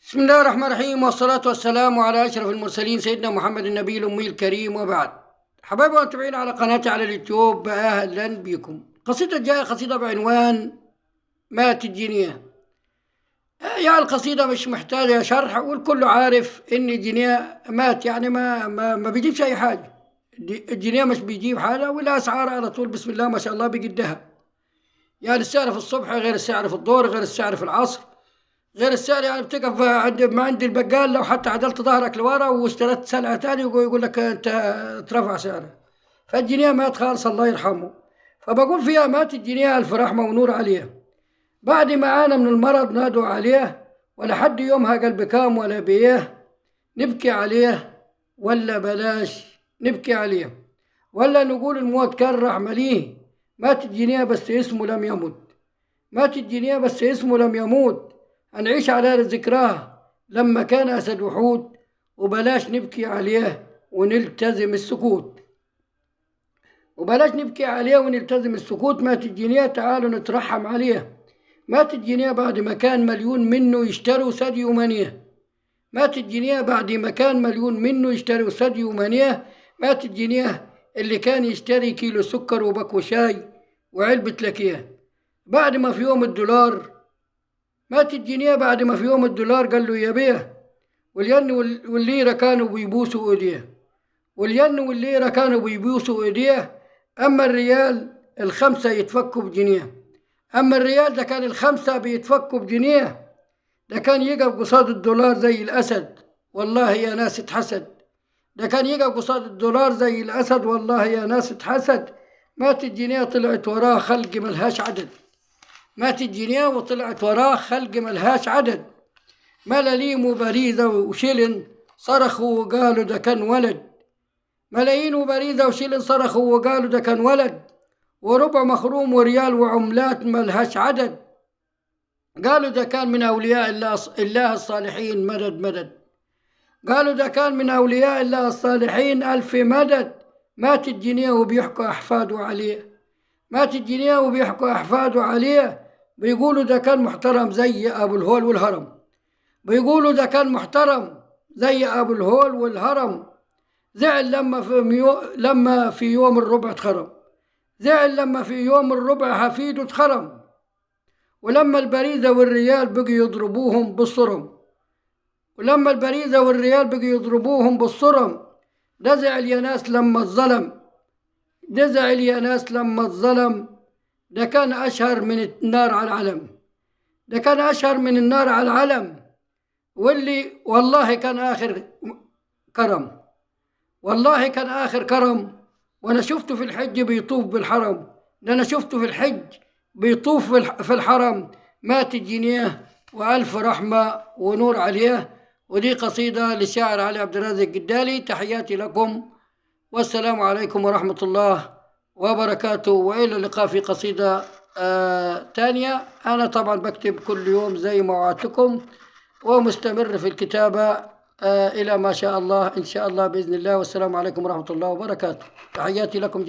بسم الله الرحمن الرحيم، والصلاة والسلام على أشرف المرسلين سيدنا محمد النبي الأمي الكريم، وبعد. حبايبي المتابعين على قناتي على اليوتيوب، أهلا بكم. قصيدة جاية قصيدة بعنوان مات الجنيه. يعني القصيدة مش محتاجة شرح، والكل عارف إن الجنيه مات، يعني ما بيجيبش أي حاجة. الجنيه مش بيجيب حاجة، والأسعار على طول بسم الله ما شاء الله بيقدها. يعني السعر في الصبح غير السعر في الظهر، غير السعر في العصر، غير السعر. يعني بتقف عند البقال، لو حتى عدلت ظهرك لورا واشتريت سلعة تاني يقول لك انت اترفع سعرها. فالجنيه مات خالص الله يرحمه. فبقول فيها مات الجنيه ألف رحمة ونور عليه. بعد ما عانى من المرض نادوا عليه، ولا حد يومها قلب كام ولا بيه. نبكي عليه ولا بلاش نبكي عليه، ولا نقول الموت كان رحمة ليه. مات الجنيه بس اسمه لم يمت، مات الجنيه بس اسمه لم يموت. هنعيش على ذكراه لما كان أسد وحود، وبلاش نبكي عليه ونلتزم السكوت. وبلاش نبكي عليه ونلتزم السكوت. مات الجنيه تعالوا نترحم عليه. مات الجنيه بعد ما كان مليون منه يشتروا ثدي ومنيه. مات الجنيه بعد ما كان مليون منه يشتروا ثدي ومنيه. مات الجنيه اللي كان يشتري كيلو سكر وباكو شاي وعلبة لكيه. بعد ما في يوم الدولار مات الجنيه، بعد ما في يوم الدولار قال له يا بيه. والين والليرة كانوا بيبوسوا ايديه، والين والليرة كانوا بيبوسوا ايديه. اما الريال الخمسة يتفكوا بجنيه. اما الريال ده كان الخمسة بيتفكوا بجنيه. ده كان يقف قصاد الدولار زي الاسد، والله يا ناس اتحسد. ده كان يقف قصاد الدولار زي الاسد، والله يا ناس اتحسد. مات الجنيه طلعت وراه خلق ملهاش عدد. مات الجنيه وطلعت وراه خلق ملهاش عدد. ملاليم وبريدة وشلن صرخوا وقالوا ده كان ولد. ملايين وبريدة وشلن صرخوا وقالوا ده كان ولد. وربع مخروم وريال وعملات ملهاش عدد. قالوا ده كان من أولياء الله الصالحين مدد مدد. قالوا ده كان من أولياء الله الصالحين ألف مدد. مات الجنيه وبيحكوا أحفاده عليه. مات الجنيه وبيحكوا أحفاده عليه. بيقولوا ده كان محترم زي أبو الهول والهرم. بيقولوا ده كان محترم زي أبو الهول والهرم. زعل لما في يوم الربع اتخرم. زعل لما في يوم الربع حفيده اتخرم. ولما البريدة والريال بقوا يضربوهم بالصرم. ولما البريدة والريال بقوا يضربوهم بالصرم. ده زعل يا ناس لما الظلم. ده زعل يا ناس لما الظلم. ده كان أشهر من النار على العلم. ده كان أشهر من النار على العلم. واللي والله كان آخر كرم. والله كان آخر كرم. وأنا شفته في الحج بيطوف بالحرم. ده أنا شفته في الحج بيطوف في الحرم. مات الجنيه وألف رحمة ونور عليه. ودي قصيدة للشاعر علي عبد الرازق الجدالي. تحياتي لكم، والسلام عليكم ورحمة الله وبركاته، وإلى اللقاء في قصيدة تانية. أنا طبعا بكتب كل يوم زي ما وعدتكم، ومستمر في الكتابة إلى ما شاء الله إن شاء الله بإذن الله. والسلام عليكم ورحمة الله وبركاته. تحياتي لكم جميعا.